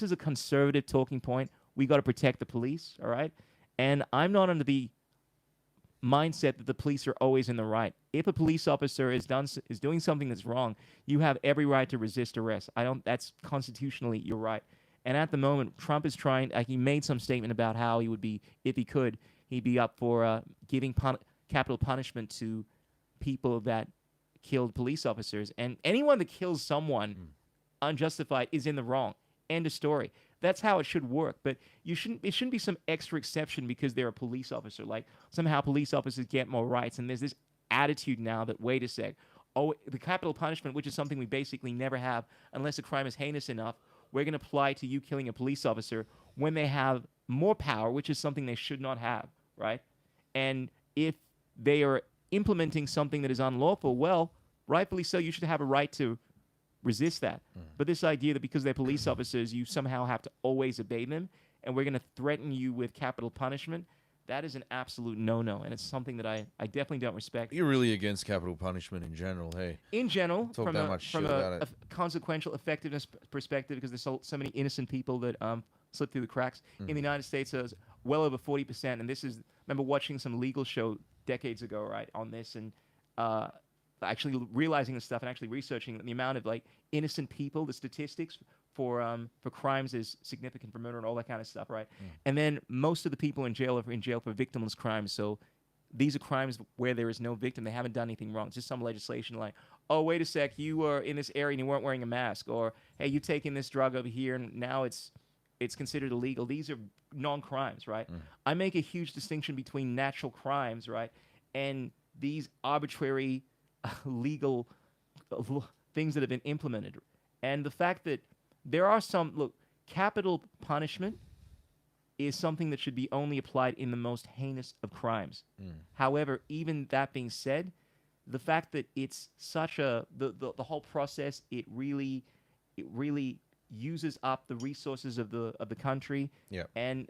is a conservative talking point. We got to protect the police, all right? And I'm not under the mindset that the police are always in the right. If a police officer is doing something that's wrong, you have every right to resist arrest. I don't. That's constitutionally you're right. And at the moment, Trump is trying. He made some statement about how he would be, if he could, he'd be up for giving capital punishment to people that killed police officers. And anyone that kills someone unjustified is in the wrong. End of story. That's how it should work. But you shouldn't. It shouldn't be some extra exception because they're a police officer. Like somehow police officers get more rights. And there's this attitude now that wait a sec. Oh, the capital punishment, which is something we basically never have unless a crime is heinous enough, we're going to apply to you killing a police officer when they have more power, which is something they should not have, right? And if they are implementing something that is unlawful, well, rightfully so, you should have a right to resist that. But this idea that because they're police officers, you somehow have to always obey them, and we're going to threaten you with capital punishment, that is an absolute no-no, and it's something that I definitely don't respect. You're really against capital punishment in general, hey? In general, Talk from that a, much from shit a, about a it. consequential effectiveness perspective, because there's so many innocent people that slip through the cracks. In the United States, there's well over 40%, and this is, I remember watching some legal show decades ago, right, on this, and actually realizing this stuff and actually researching the amount of like innocent people, the statistics for crimes is significant for murder and all that kind of stuff, right? And then most of the people in jail are in jail for victimless crimes. So these are crimes where there is no victim. They haven't done anything wrong. It's just some legislation like, oh, wait a sec, you were in this area and you weren't wearing a mask, or hey, you taking this drug over here and now it's considered illegal. These are non-crimes, right? I make a huge distinction between natural crimes, right, and these arbitrary legal things that have been implemented. And the fact that there are some, look, capital punishment is something that should be only applied in the most heinous of crimes. However, even that being said, the fact that it's such the whole process, it really uses up the resources of the country. Yeah. And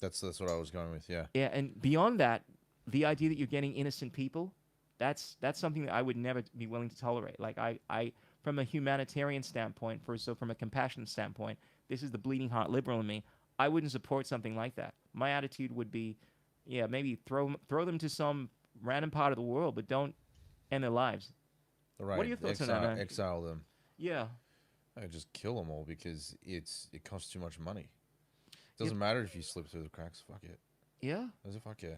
That's what I was going with, yeah. yeah, and beyond that, the idea that you're getting innocent people, that's something that I would never be willing to tolerate. Like I from a humanitarian standpoint, from a compassion standpoint, this is the bleeding heart liberal in me. I wouldn't support something like that. My attitude would be, yeah, maybe throw them to some random part of the world, but don't end their lives. Right. What are your thoughts on that, man? Exile them. Yeah. I just kill them all because it costs too much money. Doesn't matter if you slip through the cracks. Fuck it. Yeah. Does it? Fuck yeah.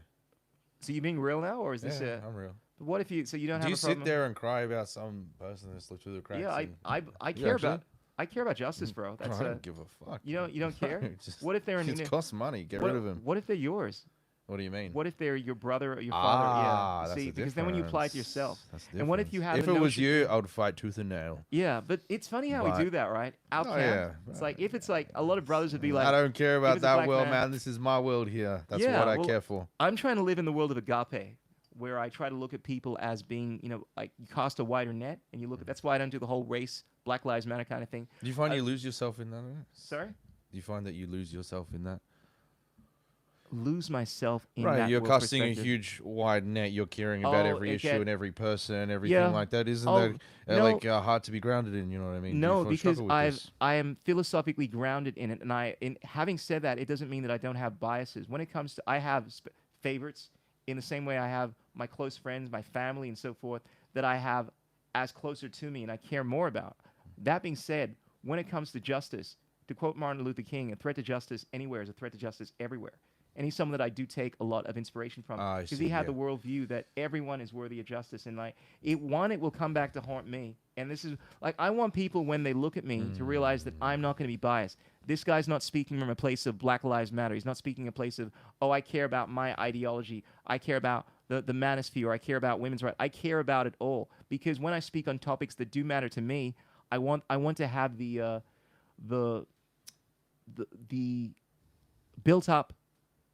So you being real now, or is this Yeah, I'm real. what if you? So you don't Do have you a problem? sit there and cry about some person that slipped through the cracks? Yeah, and- I You care actually? about justice, bro. That's I don't give a fuck. you don't care. It just- What if they're in? It costs money. Get what, rid of him. What if they're yours? What do you mean? What if they're your brother or your father? Ah, Yeah. that's See, the because then when you apply it to difference. yourself, That's the and what if you difference. have? If the it was notion- you, I would fight tooth and nail. Yeah, but it's funny how But- we do that, right? Our Oh, camp. yeah. It's like if it's like a lot of brothers would be like, I don't care if about it's a that black world, man- man. This is my world here. That's Yeah, what I well, care for. I'm trying to live in the world of agape, where I try to look at people as being, like you cast a wider net, and you look at. That's why I don't do the whole race, Black Lives Matter kind of thing. Do you find you lose yourself in that? Sorry, Do you find that you lose yourself in that? lose myself in Right, that you're world casting a perspective. huge wide net. You're caring about Oh, every it issue get- and every person, everything Yeah. like that. Isn't Oh, that no. like hard to be grounded in? You know what I mean? Do you No, because struggle with this? I am philosophically grounded in it, and having said that, it doesn't mean that I don't have biases. When it comes to, I have favorites in the same way I have my close friends, my family, and so forth that I have as closer to me and I care more about. That being said, when it comes to justice, to quote Martin Luther King, a threat to justice anywhere is a threat to justice everywhere. And he's someone that I do take a lot of inspiration from Ah, I because see, he had yeah. the worldview that everyone is worthy of justice, and like it will come back to haunt me. And this is like I want people when they look at me to realize that I'm not going to be biased. This guy's not speaking from a place of Black Lives Matter. He's not speaking a place of I care about my ideology. I care about the manosphere. I care about women's rights. I care about it all because when I speak on topics that do matter to me, I want to have the built up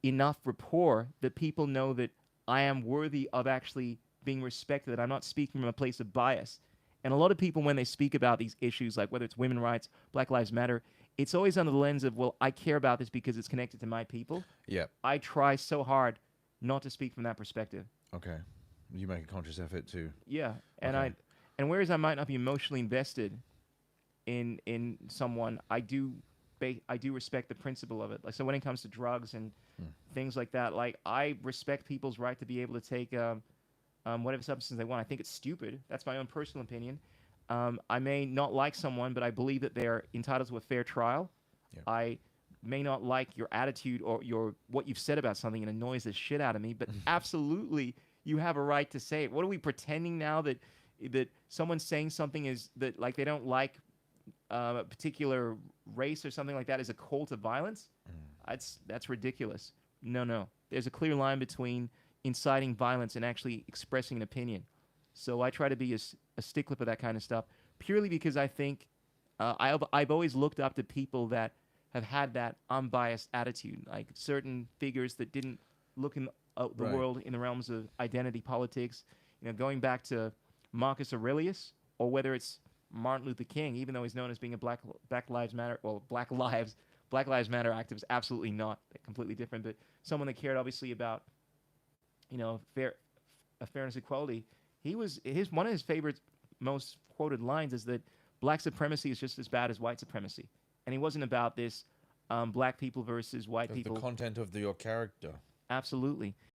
enough rapport that people know that I am worthy of actually being respected, that I'm not speaking from a place of bias. And a lot of people, when they speak about these issues, like whether it's women's rights, Black Lives Matter, it's always under the lens of, well, I care about this because it's connected to my people. Yeah. I try so hard not to speak from that perspective. Okay. You make a conscious effort to. Yeah, and Okay. and whereas I might not be emotionally invested in someone, I do I do respect the principle of it. Like, so when it comes to drugs and Hmm. things like that, like I respect people's right to be able to take whatever substance they want. I think it's stupid. That's my own personal opinion. I may not like someone, but I believe that they're entitled to a fair trial. Yeah. I may not like your attitude or your what you've said about something. It annoys the shit out of me. But absolutely, you have a right to say it. What are we pretending now that someone's saying something is that like they don't like a particular race or something like that is a call to violence? That's ridiculous. No, no. There's a clear line between inciting violence and actually expressing an opinion. So I try to be a stickler for that kind of stuff, purely because I think I've always looked up to people that have had that unbiased attitude, like certain figures that didn't look in the Right. world in the realms of identity politics. You know, going back to Marcus Aurelius, or whether it's Martin Luther King, even though he's known as being a Black Lives Matter, well, Black Lives Matter activist, absolutely not. They're completely different, but someone that cared obviously about, you know, fairness, equality. He was one of his favorite, most quoted lines is that black supremacy is just as bad as white supremacy, and he wasn't about this black people versus white That's the people. content of your character. Absolutely.